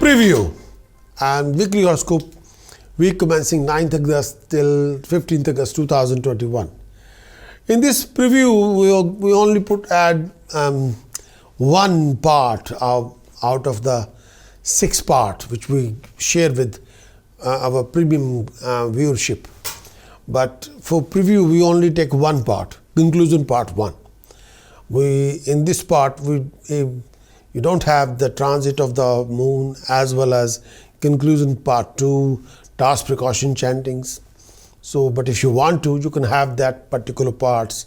Preview and weekly horoscope week commencing 9th August till 15th August 2021. In this preview, we only add one part out of the 6 part which we share with our premium viewership. But for preview, we only take one part, conclusion part 1. In this part, you don't have the transit of the moon as well as conclusion part 2, task precaution chantings. So, but if you want to, you can have that particular parts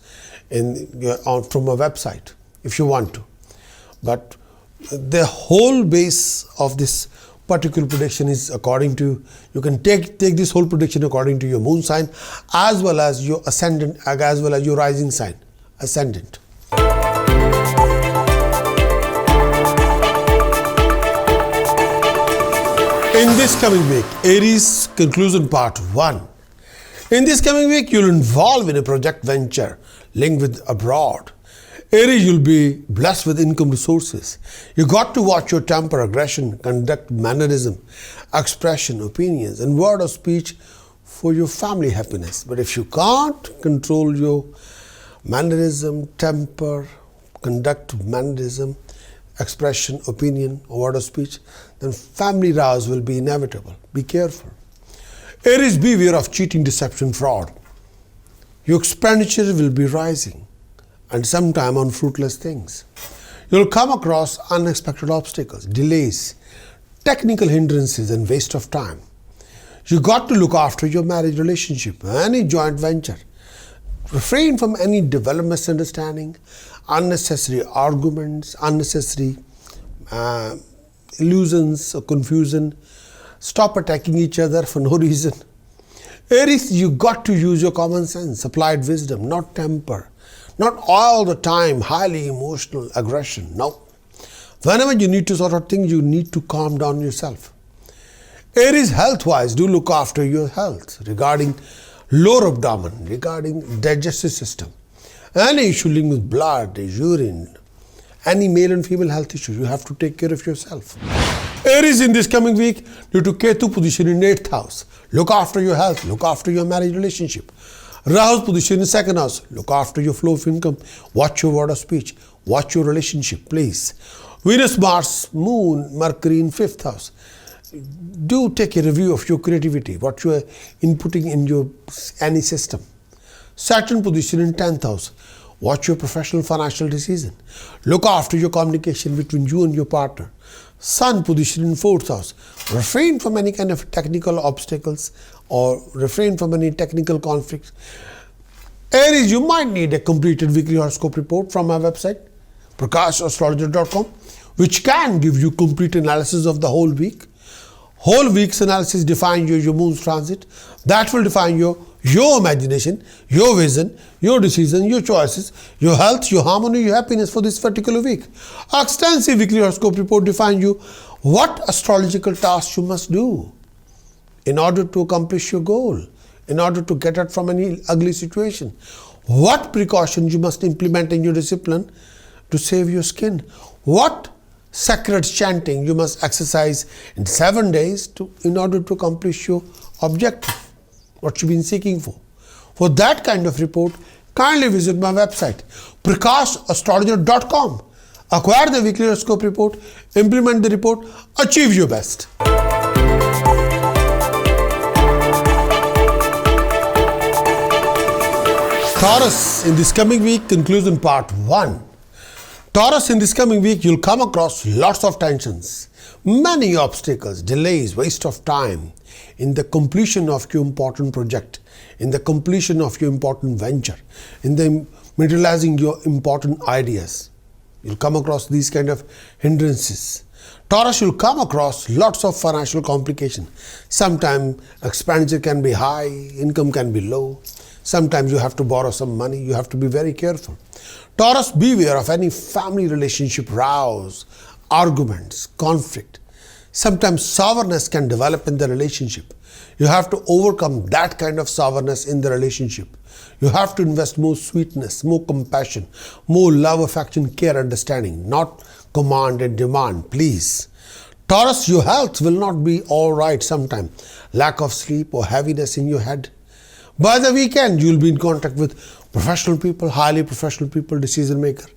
from a website if you want to. But the whole base of this particular prediction is according to, you can take this whole prediction according to your moon sign as well as your ascendant, as well as your rising sign, ascendant. In this coming week, Aries conclusion part 1. In this coming week, you'll involve in a project venture linked with abroad. Aries, you'll be blessed with income resources. You got to watch your temper, aggression, conduct, mannerism, expression, opinions, and word of speech for your family happiness. But if you can't control your mannerism, temper, conduct, mannerism, expression, opinion, or word of speech, then family rows will be inevitable. Be careful. Aries, beware of cheating, deception, fraud. Your expenditure will be rising and sometime on fruitless things. You'll come across unexpected obstacles, delays, technical hindrances, and waste of time. You got to look after your marriage relationship, any joint venture. Refrain from any development misunderstanding, unnecessary arguments, unnecessary illusions or confusion. Stop attacking each other for no reason. Aries, you got to use your common sense, applied wisdom, not temper. Not all the time highly emotional aggression. No. Whenever you need to sort out things, you need to calm down yourself. Aries, health-wise, do look after your health regarding lower abdomen, regarding digestive system. Any issue linked with blood, urine, any male and female health issue, you have to take care of yourself. Aries, in this coming week, due to Ketu position in 8th house, look after your health, look after your marriage relationship. Rahu's position in 2nd house, look after your flow of income, watch your word of speech, watch your relationship, please. Venus, Mars, Moon, Mercury in 5th house. Do take a review of your creativity, what you are inputting in your any system. Saturn position in 10th house. Watch your professional financial decision. Look after your communication between you and your partner. Sun position in 4th house. Refrain from any kind of technical obstacles or refrain from any technical conflicts. Aries, you might need a completed weekly horoscope report from my website, Prakash, which can give you complete analysis of the whole week. Whole week's analysis defines your moon's transit. That will define your imagination, your vision, your decision, your choices, your health, your harmony, your happiness for this particular week. Extensive weekly horoscope report defines you what astrological tasks you must do in order to accomplish your goal, in order to get out from any ugly situation. What precautions you must implement in your discipline to save your skin. What sacred chanting you must exercise in 7 days in order to accomplish your objective, what you've been seeking for. For that kind of report, kindly visit my website, PrakashAstrologer.com. Acquire the weekly horoscope report, implement the report, achieve your best. Taurus, in this coming week, conclusion part 1. Taurus, in this coming week, you'll come across lots of tensions, many obstacles, delays, waste of time in the completion of your important project, in the completion of your important venture, in the materializing your important ideas. You'll come across these kind of hindrances. Taurus, you'll come across lots of financial complications. Sometimes expenditure can be high, income can be low. Sometimes you have to borrow some money. You have to be very careful. Taurus, beware of any family relationship rows, arguments, conflict. Sometimes sourness can develop in the relationship. You have to overcome that kind of sourness in the relationship. You have to invest more sweetness, more compassion, more love, affection, care, understanding, not command and demand, please. Taurus, your health will not be all right sometime. Lack of sleep or heaviness in your head. By the weekend, you will be in contact with professional people, highly professional people, decision maker.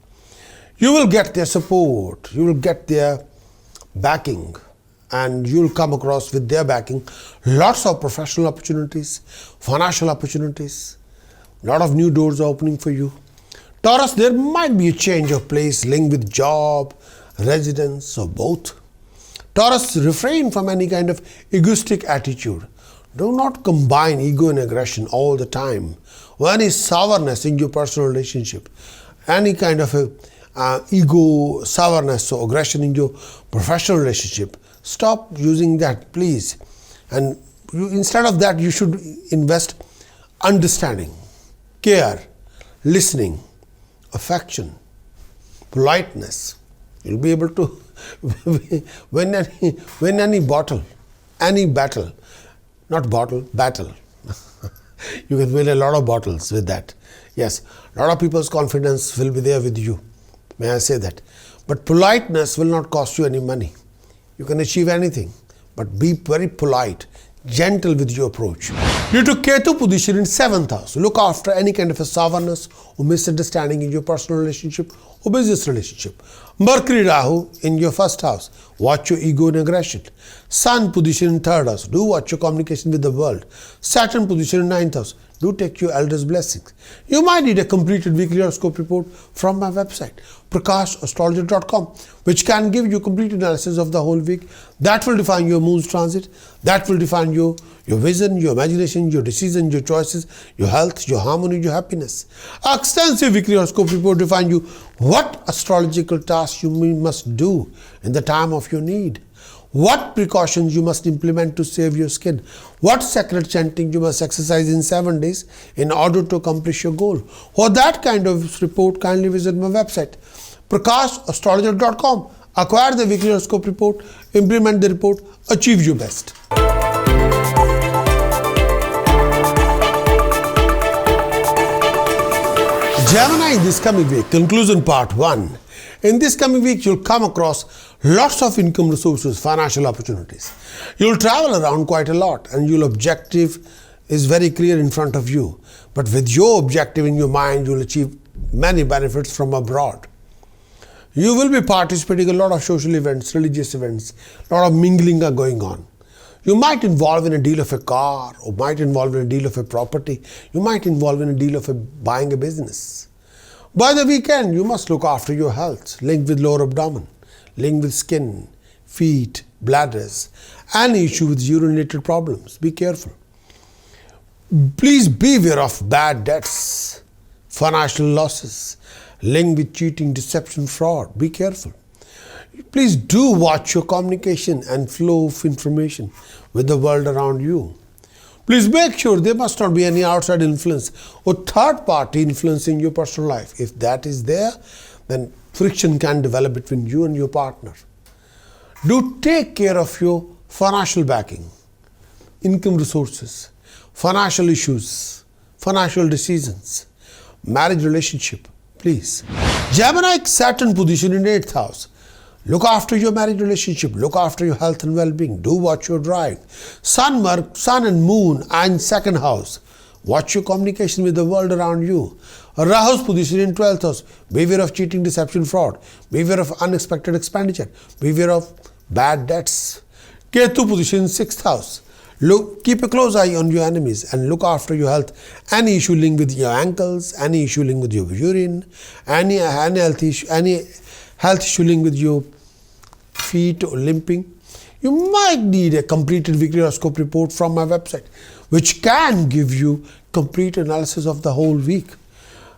You will get their support, you will get their backing, and you will come across with their backing lots of professional opportunities, financial opportunities. A lot of new doors are opening for you. Taurus, there might be a change of place linked with job, residence, or both. Taurus, refrain from any kind of egoistic attitude. Do not combine ego and aggression all the time, or any sourness in your personal relationship. Any kind of ego, sourness, or aggression in your professional relationship. Stop using that, please. And instead of that, you should invest understanding, care, listening, affection, politeness. You'll be able to win any battle. Not bottle, battle. You can win a lot of battles with that. Yes, a lot of people's confidence will be there with you. May I say that? But politeness will not cost you any money. You can achieve anything, but be very polite, gentle with your approach. Due to Ketu position in 7th house, look after any kind of a sourness or misunderstanding in your personal relationship or business relationship. Mercury Rahu in your 1st house, watch your ego and aggression. Sun position in 3rd house, do watch your communication with the world. Saturn position in 9th house, do take your elders' blessings. You might need a completed weekly horoscope report from my website, Prakash, astrologer.com, which can give you complete analysis of the whole week. That will define your moon's transit. That will define your vision, your imagination, your decision, your choices, your health, your harmony, your happiness. Our extensive weekly horoscope report defines you what astrological tasks you must do in the time of your need. What precautions you must implement to save your skin. What sacred chanting you must exercise in 7 days in order to accomplish your goal. For that kind of report, kindly visit my website, prakashastrologer.com. Acquire the weekly horoscope report, implement the report, achieve your best. Gemini, this coming week, conclusion part 1. In this coming week, you'll come across lots of income resources, financial opportunities. You'll travel around quite a lot and your objective is very clear in front of you. But with your objective in your mind, you'll achieve many benefits from abroad. You will be participating in a lot of social events, religious events, a lot of mingling are going on. You might involve in a deal of a car or might involve in a deal of a property. You might involve in a deal of buying a business. By the weekend, you must look after your health, linked with lower abdomen, linked with skin, feet, bladders, any issue with urine-related problems. Be careful. Please beware of bad debts, financial losses, linked with cheating, deception, fraud. Be careful. Please do watch your communication and flow of information with the world around you. Please make sure there must not be any outside influence or third party influence in your personal life. If that is there, then friction can develop between you and your partner. Do take care of your financial backing, income resources, financial issues, financial decisions, marriage relationship, please. Gemini, Saturn position in 8th house. Look after your marriage relationship. Look after your health and well-being. Do watch your drive. Sun and Moon are in 2nd house. Watch your communication with the world around you. Rahu's position in 12th house. Beware of cheating, deception, fraud. Beware of unexpected expenditure. Beware of bad debts. Ketu position in 6th house. Keep a close eye on your enemies and look after your health. Any issue linked with your ankles, any issue linked with your urine, any health issue linked with your feet or limping. You might need a completed weekly horoscope report from my website, which can give you complete analysis of the whole week.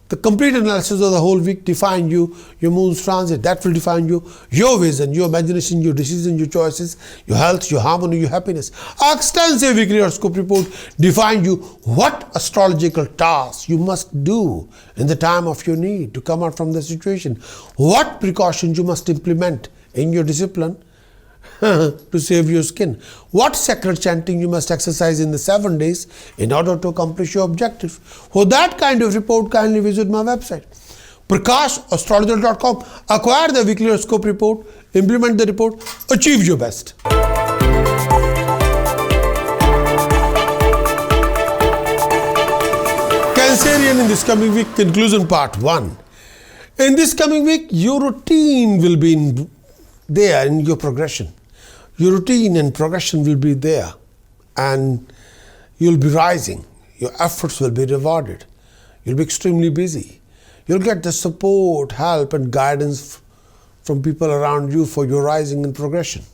The complete analysis of the whole week define you, your moon's transit. That will define you, your vision, your imagination, your decision, your choices, your health, your harmony, your happiness. Our extensive weekly horoscope report define you what astrological tasks you must do in the time of your need to come out from the situation. What precautions you must implement in your discipline to save your skin. What sacred chanting you must exercise in the 7 days in order to accomplish your objective. For that kind of report, kindly visit my website, prakashastrologer.com. Acquire the weekly horoscope report, implement the report, achieve your best. Cancerian in this coming week, conclusion part 1. In this coming week, your routine will be there in your progression. Your routine and progression will be there, and you'll be rising. Your efforts will be rewarded. You'll be extremely busy. You'll get the support, help and guidance from people around you for your rising and progression.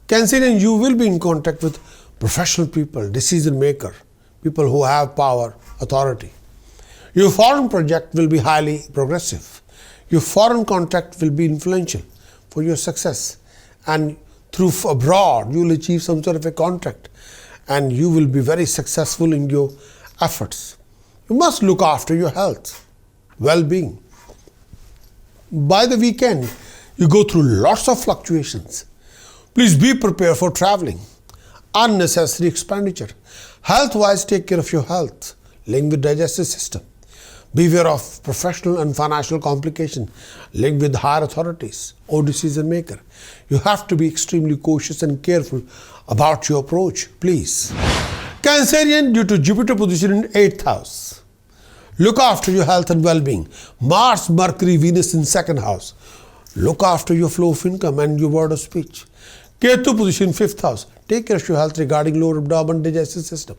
Cancerian, you will be in contact with professional people, decision maker, people who have power, authority. Your foreign project will be highly progressive. Your foreign contact will be influential for your success, and through abroad you will achieve some sort of a contract and you will be very successful in your efforts. You must look after your health, well-being. By the weekend, you go through lots of fluctuations. Please be prepared for traveling, unnecessary expenditure. Health-wise, take care of your health, linked with digestive system. Beware of professional and financial complication linked with higher authorities or decision maker. You have to be extremely cautious and careful about your approach, please. Cancerian, due to Jupiter position in 8th house, look after your health and well-being. Mars, Mercury, Venus in 2nd house. Look after your flow of income and your word of speech. Ketu position 5th house. Take care of your health regarding lower abdomen, digestive system.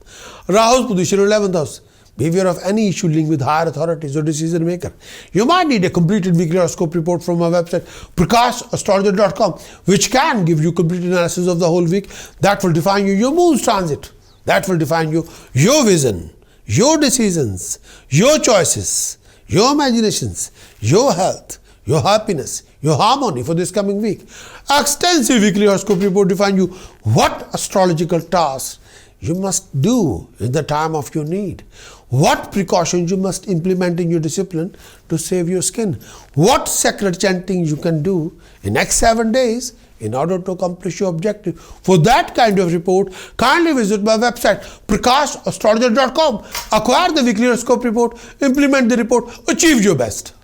Rahu's position 11th house. Beware of any issue linked with higher authorities or decision maker. You might need a completed weekly horoscope report from our website, Prakash, astrologer.com, which can give you complete analysis of the whole week. That will define you, your moon's transit. That will define you, your vision, your decisions, your choices, your imaginations, your health, your happiness, your harmony for this coming week. Extensive weekly horoscope report define you what astrological tasks you must do in the time of your need. What precautions you must implement in your discipline to save your skin. What sacred chanting you can do in next 7 days in order to accomplish your objective. For that kind of report, kindly visit my website, prakashastrologer.com. Acquire the weekly horoscope report, implement the report, achieve your best.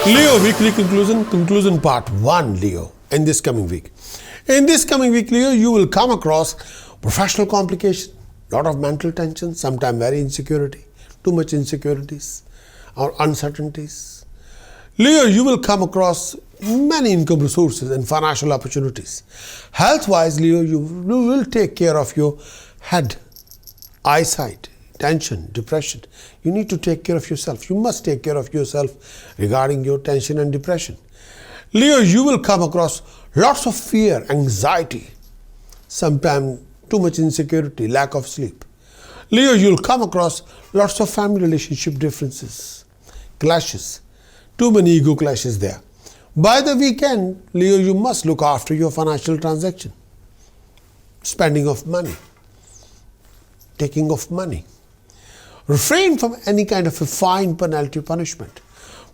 Leo weekly conclusion part 1, Leo, in this coming week. In this coming week, Leo, you will come across professional complication, lot of mental tension, sometimes very insecurity, too much insecurities or uncertainties. Leo, you will come across many income resources and financial opportunities. Health-wise, Leo, you will take care of your head, eyesight, tension, depression. You need to take care of yourself. You must take care of yourself regarding your tension and depression. Leo, you will come across lots of fear, anxiety, sometimes too much insecurity, lack of sleep. Leo, you'll come across lots of family relationship differences, clashes, too many ego clashes there. By the weekend, Leo, you must look after your financial transaction, spending of money, taking of money. Refrain from any kind of a fine, penalty, punishment.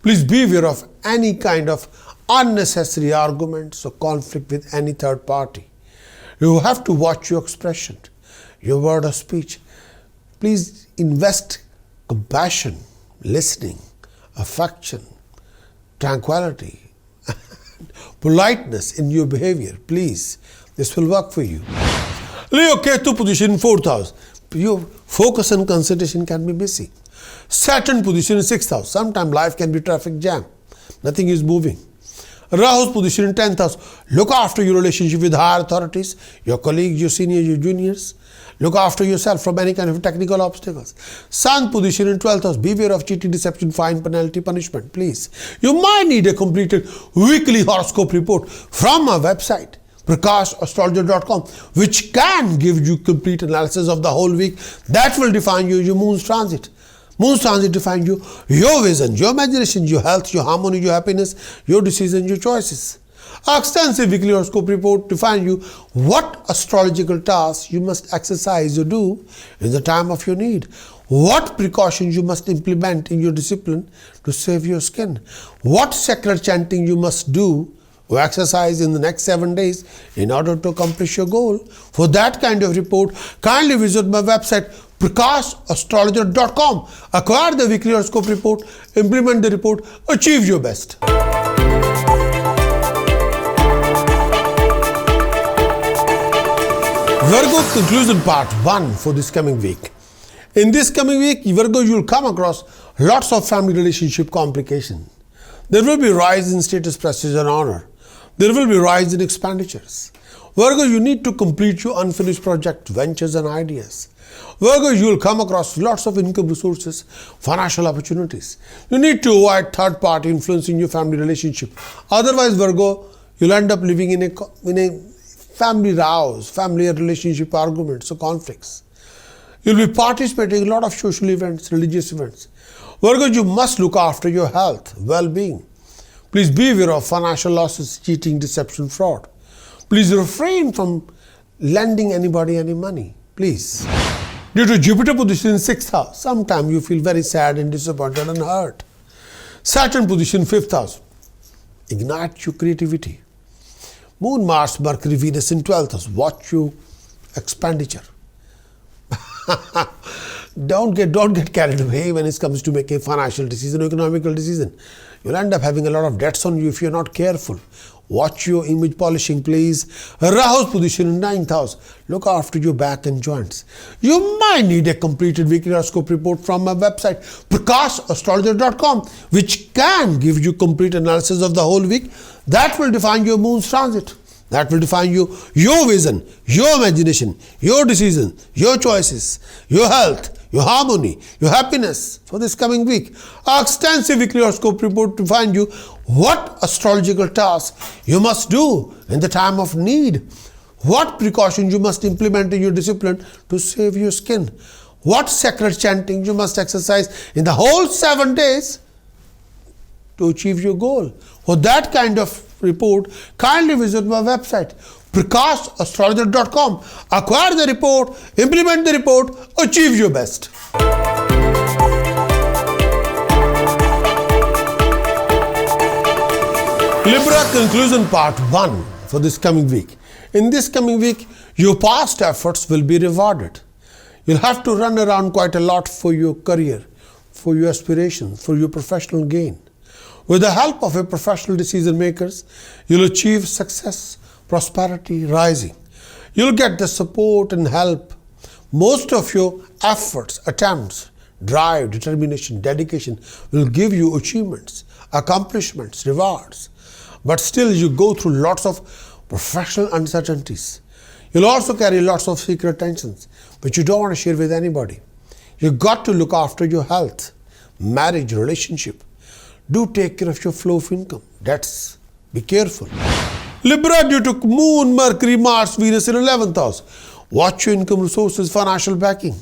Please be aware of any kind of unnecessary arguments or conflict with any third party. You have to watch your expression, your word of speech. Please invest compassion, listening, affection, tranquility, politeness in your behavior. Please, this will work for you. Leo, Ketu position in 4th house. Your focus and concentration can be missing. Saturn position in 6th house. Sometimes life can be traffic jam. Nothing is moving. Rahu's position in 10th house. Look after your relationship with higher authorities, your colleagues, your seniors, your juniors. Look after yourself from any kind of technical obstacles. Sun position in 12th house. Beware of cheating, deception, fine, penalty, punishment. Please. You might need a completed weekly horoscope report from our website, prakashastrologer.com, which can give you complete analysis of the whole week. That will define you, your moon's transit. Moon's transit defines you, your vision, your imagination, your health, your harmony, your happiness, your decisions, your choices. Our extensive weekly horoscope report defines you what astrological tasks you must exercise or do in the time of your need. What precautions you must implement in your discipline to save your skin. What sacred chanting you must do or exercise in the next 7 days in order to accomplish your goal. For that kind of report, kindly visit my website, Prakash, astrologer.com. Acquire the weekly horoscope report, implement the report, achieve your best. Virgo conclusion part 1 for this coming week. In this coming week, Virgo, you will come across lots of family relationship complications. There will be rise in status, prestige and honor. There will be rise in expenditures. Virgo, you need to complete your unfinished project, ventures and ideas. Virgo, you will come across lots of income resources, financial opportunities. You need to avoid third party influence in your family relationship. Otherwise, Virgo, you'll end up living in a family rows, family relationship arguments or conflicts. You'll be participating in a lot of social events, religious events. Virgo, you must look after your health, well-being. Please be aware of financial losses, cheating, deception, fraud. Please refrain from lending anybody any money, please. Due to Jupiter position in 6th house, sometimes you feel very sad and disappointed and hurt. Saturn position 5th house, ignite your creativity. Moon, Mars, Mercury, Venus in 12th house, watch your expenditure. Don't get carried away when it comes to making financial decision or economical decision. You'll end up having a lot of debts on you if you're not careful. Watch your image polishing, please. Rahu's position in 9th house. Look after your back and joints. You might need a completed weekly horoscope report from my website, PrakashAstrologer.com, which can give you complete analysis of the whole week. That will define your moon's transit. That will define your vision, your imagination, your decision, your choices, your health, your harmony, your happiness for this coming week. Our extensive weekly horoscope report to find you what astrological tasks you must do in the time of need, what precautions you must implement in your discipline to save your skin, what sacred chanting you must exercise in the whole 7 days to achieve your goal. For that kind of report, kindly visit my website, PrakashAstrologer.com. Acquire the report, implement the report, achieve your best. Libra conclusion part 1 for this coming week. In this coming week, your past efforts will be rewarded. You'll have to run around quite a lot for your career, for your aspirations, for your professional gain. With the help of a professional decision makers, you'll achieve success, prosperity, rising. You'll get the support and help. Most of your efforts, attempts, drive, determination, dedication will give you achievements, accomplishments, rewards. But still you go through lots of professional uncertainties. You'll also carry lots of secret tensions, which you don't want to share with anybody. You've got to look after your health, marriage, relationship. Do take care of your flow of income. Be careful. Libra, due to Moon, Mercury, Mars, Venus in 11th house. Watch your income resources, financial backing.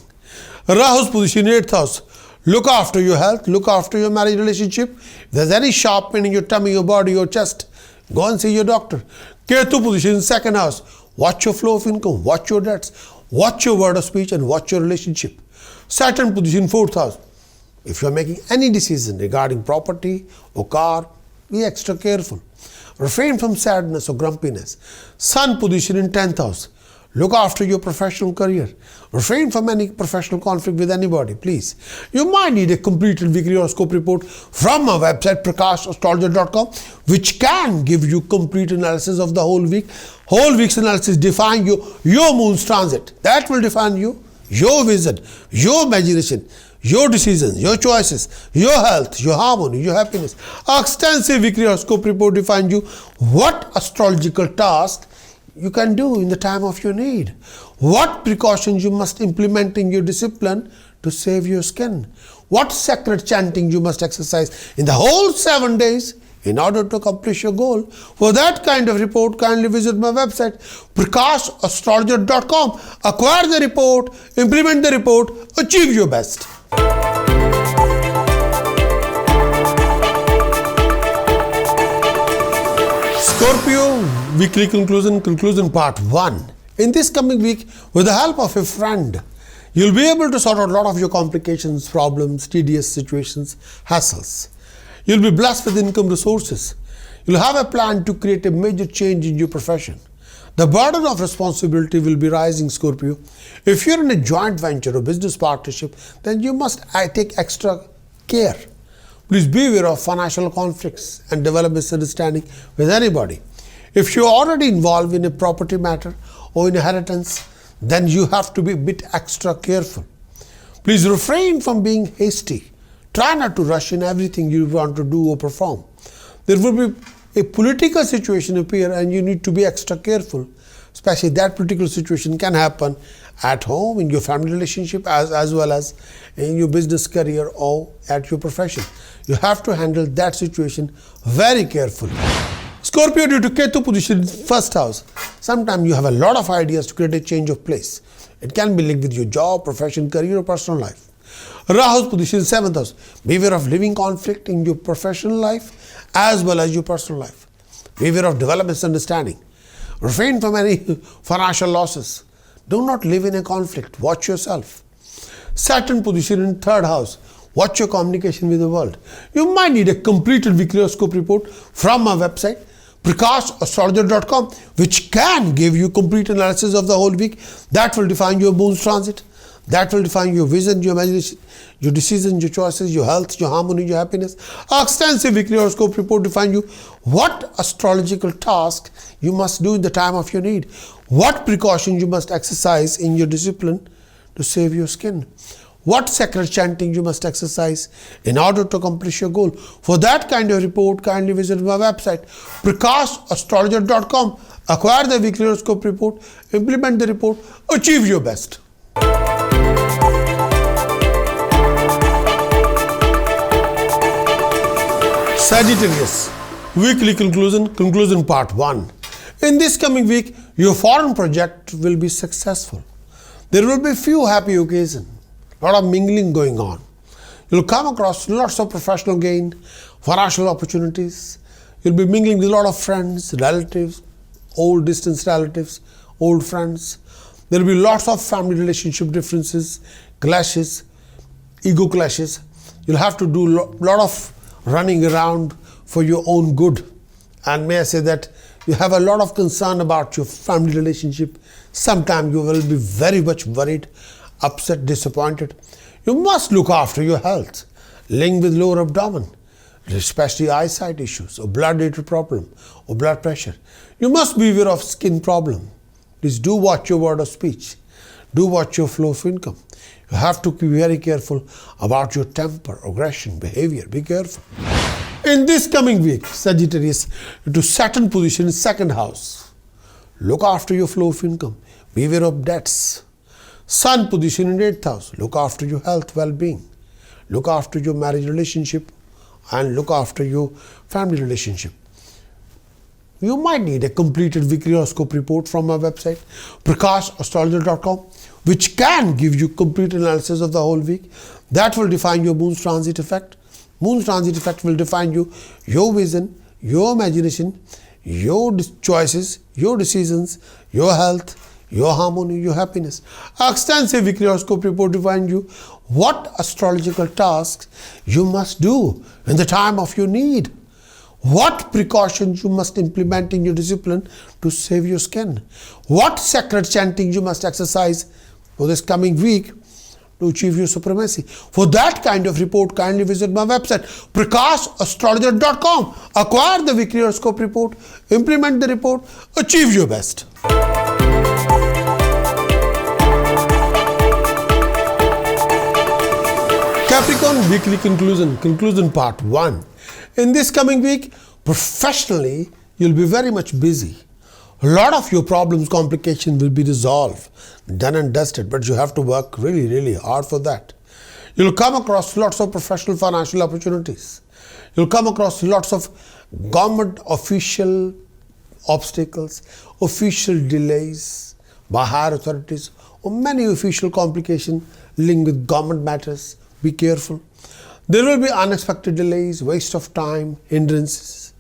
Rahu's position in 8th house. Look after your health, look after your marriage relationship. If there's any sharp pain in your tummy, your body, your chest, go and see your doctor. Ketu position in 2nd house. Watch your flow of income, watch your debts, watch your word of speech and watch your relationship. Saturn position in 4th house. If you are making any decision regarding property or car, be extra careful. Refrain from sadness or grumpiness. Sun position in 10th house. Look after your professional career. Refrain from any professional conflict with anybody, please. You might need a completed weekly horoscope report from my website, PrakashAstrologer.com, which can give you complete analysis of the whole week. Whole week's analysis define your moon's transit. That will define you, your vision, your imagination, your decisions, your choices, your health, your harmony, your happiness. Our extensive weekly horoscope report defines you what astrological task you can do in the time of your need, what precautions you must implement in your discipline to save your skin, what sacred chanting you must exercise in the whole 7 days in order to accomplish your goal. For that kind of report, kindly visit my website, PrakashAstrologer.com. Acquire the report, implement the report, achieve your best. Scorpio weekly conclusion part 1. In this coming week, with the help of a friend, you'll be able to sort out a lot of your complications, problems, tedious situations, hassles. You'll be blessed with income resources. You'll have a plan to create a major change in your profession. The burden of responsibility will be rising, Scorpio. If you're in a joint venture or business partnership, then you must take extra care. Please be aware of financial conflicts and develop misunderstanding with anybody. If you're already involved in a property matter or inheritance, then you have to be a bit extra careful. Please refrain from being hasty. Try not to rush in everything you want to do or perform. There will be a political situation appear and you need to be extra careful. Especially that particular situation can happen at home, in your family relationship, as well as in your business career or at your profession. You have to handle that situation very carefully. Scorpio, due to Ketu position in first house, sometimes you have a lot of ideas to create a change of place. It can be linked with your job, profession, career or personal life. Rahu's position in 7th house. Beware of living conflict in your professional life as well as your personal life. Beware of development misunderstanding. Refrain from any financial losses. Do not live in a conflict. Watch yourself. Saturn position in 3rd house. Watch your communication with the world. You might need a completed weekly horoscope report from my website, Prakash, astrologer.com, which can give you complete analysis of the whole week. That will define your moon's transit. That will define your vision, your imagination, your decisions, your choices, your health, your harmony, your happiness. Our extensive weekly horoscope report defines you what astrological task you must do in the time of your need, what precautions you must exercise in your discipline to save your skin, what sacred chanting you must exercise in order to accomplish your goal. For that kind of report, kindly visit my website, prakashastrologer.com. Acquire the weekly horoscope report, implement the report, achieve your best. Sagittarius, weekly conclusion part 1. In this coming week, your foreign project will be successful. There will be few happy occasions, a lot of mingling going on. You'll come across lots of professional gain, financial opportunities. You'll be mingling with a lot of friends, relatives, old distance relatives, old friends. There will be lots of family relationship differences, clashes, ego clashes. You'll have to do a lot of running around for your own good. And may I say that you have a lot of concern about your family relationship. Sometimes you will be very much worried, upset, disappointed. You must look after your health, linked with lower abdomen, especially eyesight issues or blood-related problem or blood pressure. You must be aware of skin problem. Please do watch your word of speech. Do watch your flow of income. You have to be very careful about your temper, aggression, behavior. Be careful. In this coming week, Sagittarius, to Saturn position in 2nd house. Look after your flow of income. Beware of debts. Sun position in 8th house. Look after your health, well-being. Look after your marriage relationship and look after your family relationship. You might need a completed weekly horoscope report from my website, prakashastrologer.com, which can give you complete analysis of the whole week. That will define your moon's transit effect. Moon's transit effect will define you, your vision, your imagination, your choices, your decisions, your health, your harmony, your happiness. Our extensive weekly horoscope report defines you what astrological tasks you must do in the time of your need. What precautions you must implement in your discipline to save your skin. What sacred chanting you must exercise for this coming week to achieve your supremacy. For that kind of report, kindly visit my website, prakashastrologer.com. Acquire the weekly horoscope report, implement the report, achieve your best. Capricorn weekly conclusion part 1. In this coming week, professionally, you'll be very much busy. A lot of your problems, complications will be resolved, done and dusted, but you have to work really, really hard for that. You'll come across lots of professional financial opportunities. You'll come across lots of government official obstacles, official delays by higher authorities, or many official complications linked with government matters. Be careful. There will be unexpected delays, waste of time, hindrances.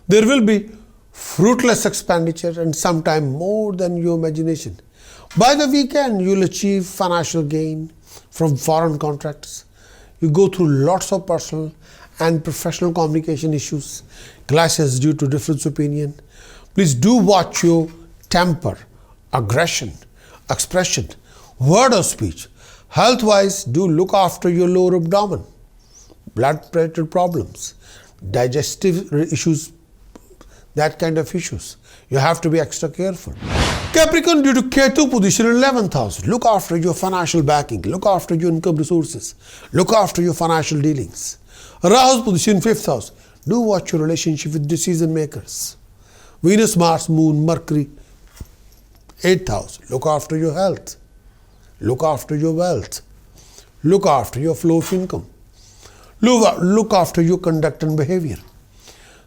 There will be fruitless expenditure and sometimes more than your imagination. By the weekend, you'll achieve financial gain from foreign contracts. You go through lots of personal and professional communication issues, clashes due to difference of opinion. Please do watch your temper, aggression, expression, word of speech. Health-wise, do look after your lower abdomen, blood-related problems, digestive issues, that kind of issues. You have to be extra careful. Capricorn, due to Ketu position in 11th house, look after your financial backing, look after your income resources, look after your financial dealings. Rahu's position in 5th house, do watch your relationship with decision makers. Venus, Mars, Moon, Mercury, 8th house, look after your health, look after your wealth, look after your flow of income, look after your conduct and behavior.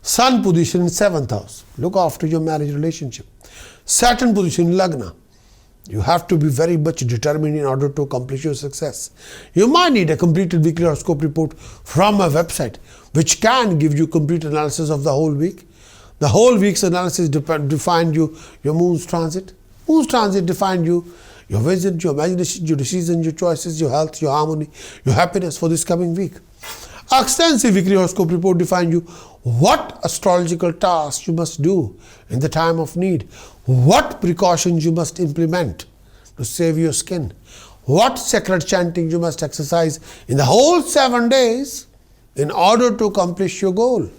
Sun position in 7th house, look after your marriage relationship. Saturn position in Lagna, you have to be very much determined in order to accomplish your success. You might need a completed weekly horoscope report from a website which can give you complete analysis of the whole week. The whole week's analysis defined you, your moon's transit. Moon's transit defined you, your vision, your imagination, your decisions, your choices, your health, your harmony, your happiness for this coming week. Extensive weekly horoscope report defines you what astrological tasks you must do in the time of need, what precautions you must implement to save your skin, what sacred chanting you must exercise in the whole 7 days in order to accomplish your goal.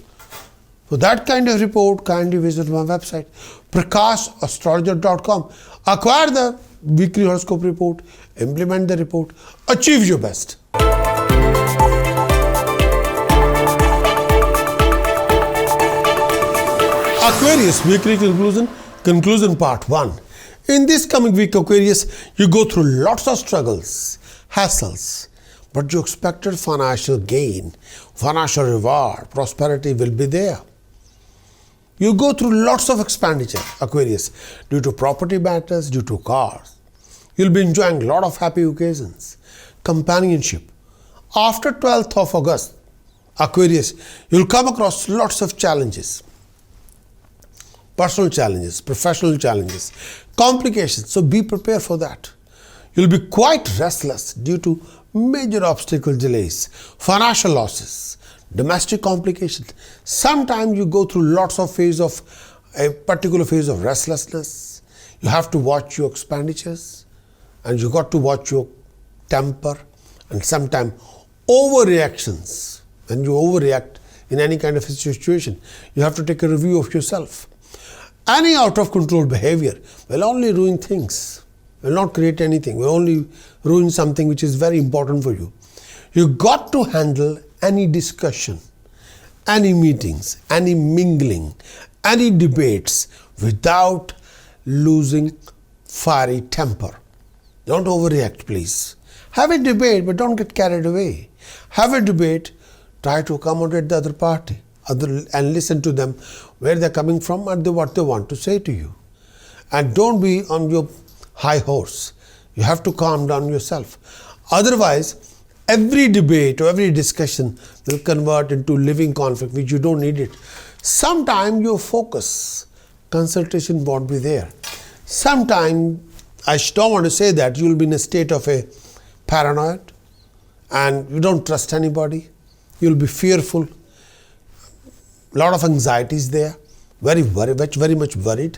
For that kind of report, kindly visit my website, PrakashAstrologer.com. Acquire the weekly horoscope report, implement the report, achieve your best. Aquarius weekly conclusion part 1. In this coming week, Aquarius, you go through lots of struggles, hassles, but your expected financial gain, financial reward, prosperity will be there. You go through lots of expenditure, Aquarius, due to property matters, due to cars. You'll be enjoying a lot of happy occasions, companionship. After 12th of August, Aquarius, you'll come across lots of challenges. Personal challenges, professional challenges, complications. So be prepared for that. You'll be quite restless due to major obstacle delays, financial losses, domestic complications. Sometimes you go through lots of a particular phase of restlessness. You have to watch your expenditures and you got to watch your temper and sometimes overreactions. When you overreact in any kind of a situation, you have to take a review of yourself. Any out of control behavior will only ruin things, will not create anything, will only ruin something which is very important for you. You got to handle any discussion, any meetings, any mingling, any debates without losing fiery temper. Don't overreact, please. Have a debate, but don't get carried away. Have a debate, try to accommodate the other party. And listen to them where they're coming from and what they want to say to you. And don't be on your high horse. You have to calm down yourself. Otherwise, every debate or every discussion will convert into living conflict, which you don't need it. Sometimes your focus, concentration won't be there. Sometimes, I don't want to say that, you'll be in a state of a paranoid and you don't trust anybody. You'll be fearful. Lot of anxiety is there, very much worried.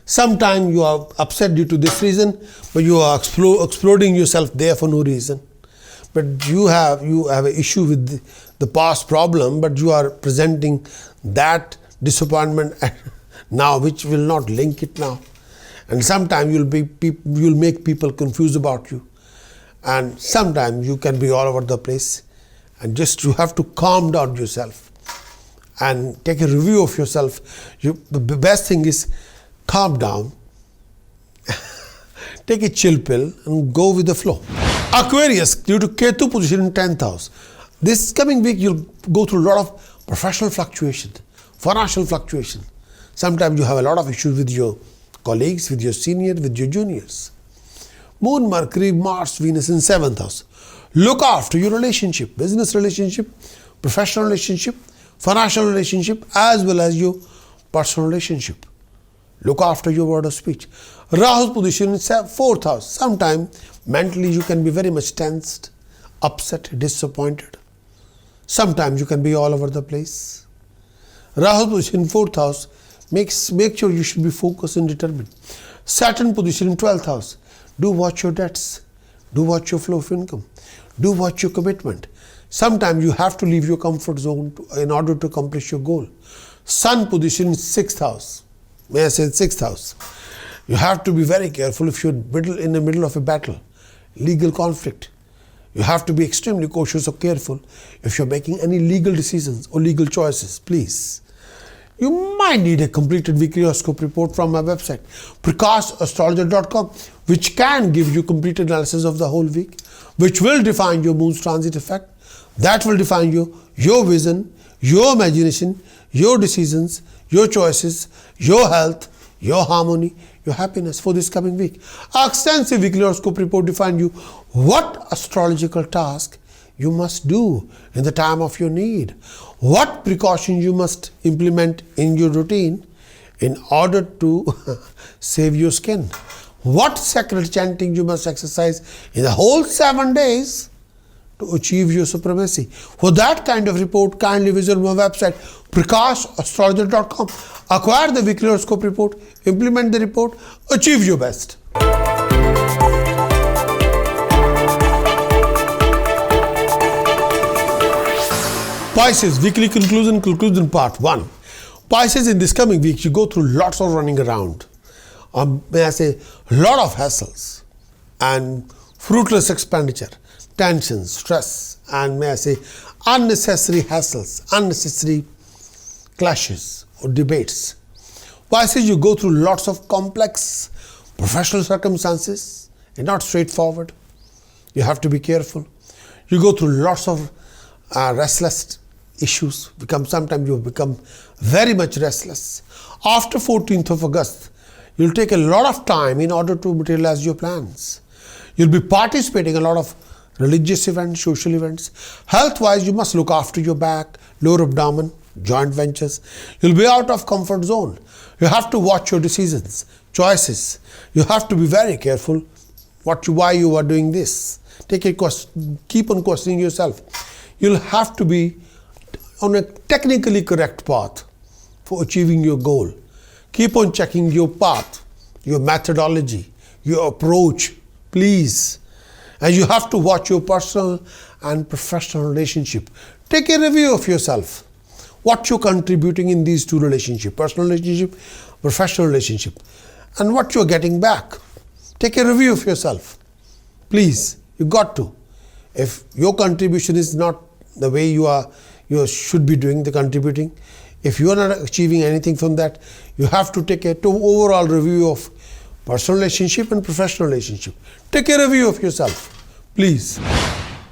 Sometimes you are upset due to this reason, but you are exploding yourself there for no reason. But you have an issue with the past problem, but you are presenting that disappointment now, which will not link it now. And sometimes you'll make people confused about you. And sometimes you can be all over the place. And just you have to calm down yourself and take a review of yourself. The best thing is calm down, take a chill pill and go with the flow. Aquarius, due to Ketu position in 10th house, this coming week you'll go through a lot of professional fluctuation, financial fluctuation. Sometimes you have a lot of issues with your colleagues, with your seniors, with your juniors. Moon, Mercury, Mars, Venus in 7th house. Look after your relationship, business relationship, professional relationship, financial relationship, as well as your personal relationship. Look after your word of speech. Rahu's position in 4th house. Sometimes mentally you can be very much tensed, upset, disappointed. Sometimes you can be all over the place. Rahu's position in 4th house Make sure you should be focused and determined. Saturn position in 12th house. Do watch your debts. Do watch your flow of income. Do watch your commitment. Sometimes you have to leave your comfort zone in order to accomplish your goal. Sun position in 6th house. May I say 6th house? You have to be very careful if you're in the middle of a battle, legal conflict. You have to be extremely cautious or careful if you're making any legal decisions or legal choices, please. You might need a completed weekly horoscope report from my website, PrakashAstrologer.com, which can give you complete analysis of the whole week, which will define your moon's transit effect. That will define your vision, your imagination, your decisions, your choices, your health, your harmony, your happiness for this coming week. Our extensive weekly horoscope report defines you what astrological task you must do in the time of your need, what precautions you must implement in your routine in order to save your skin, what sacred chanting you must exercise in the whole 7 days to achieve your supremacy. For that kind of report, kindly visit my website, PrakashAstrologer.com. Acquire the weekly horoscope report, implement the report, achieve your best. Pisces, weekly conclusion part 1. Pisces, in this coming week, you go through lots of running around. May I say, lot of hassles and fruitless expenditure, tension, stress, and may I say, unnecessary hassles, unnecessary clashes or debates. Pisces, you go through lots of complex professional circumstances and not straightforward. You have to be careful. You go through lots of restless issues. Sometimes you become very much restless. After 14th of August, you'll take a lot of time in order to materialize your plans. You'll be participating in a lot of religious events, social events. Health-wise, you must look after your back, lower abdomen, joint ventures. You'll be out of comfort zone. You have to watch your decisions, choices. You have to be very careful why you are doing this. Keep on questioning yourself. You'll have to be on a technically correct path for achieving your goal. Keep on checking your path, your methodology, your approach, please. And you have to watch your personal and professional relationship. Take a review of yourself. What you're contributing in these two relationships, personal relationship, professional relationship, and what you're getting back. Take a review of yourself. Please, you got to. If your contribution is not the way you should be doing the contributing, if you are not achieving anything from that, you have to take an overall review of personal relationship and professional relationship. Take a review of yourself, please.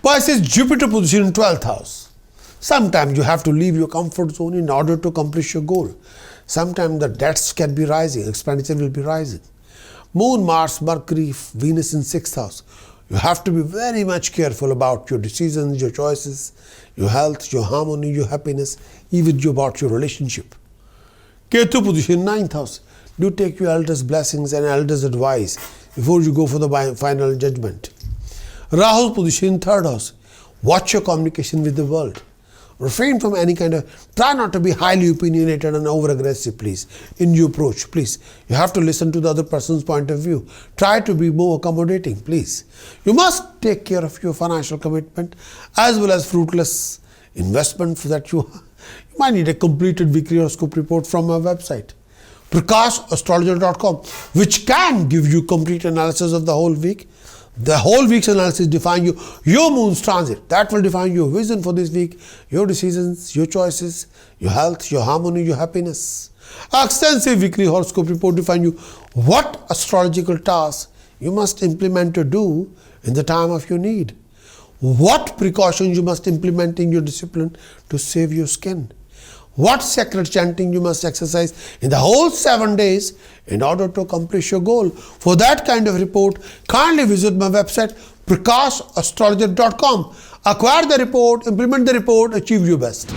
Pisces, Jupiter position in 12th house. Sometimes you have to leave your comfort zone in order to accomplish your goal. Sometimes the debts can be rising, expenditure will be rising. Moon, Mars, Mercury, Venus in 6th house. You have to be very much careful about your decisions, your choices, your health, your harmony, your happiness, even about your relationship. Ketu position in 9th house. Do take your elders' blessings and elders' advice before you go for the final judgment. Rahu position in 3rd house. Watch your communication with the world. Refrain from any try not to be highly opinionated and over-aggressive, please, in your approach, please. You have to listen to the other person's point of view. Try to be more accommodating, please. You must take care of your financial commitment as well as fruitless investment for that you might need a completed weekly horoscope report from my website, PrakashAstrologer.com, which can give you complete analysis of the whole week. The whole week's analysis defines your moon's transit. That will define your vision for this week, your decisions, your choices, your health, your harmony, your happiness. Our extensive weekly horoscope report defines you what astrological tasks you must implement or do in the time of your need. What precautions you must implement in your discipline to save your skin. What sacred chanting you must exercise in the whole 7 days in order to accomplish your goal. For that kind of report, kindly visit my website, PrakashAstrologer.com. Acquire the report, implement the report, achieve your best.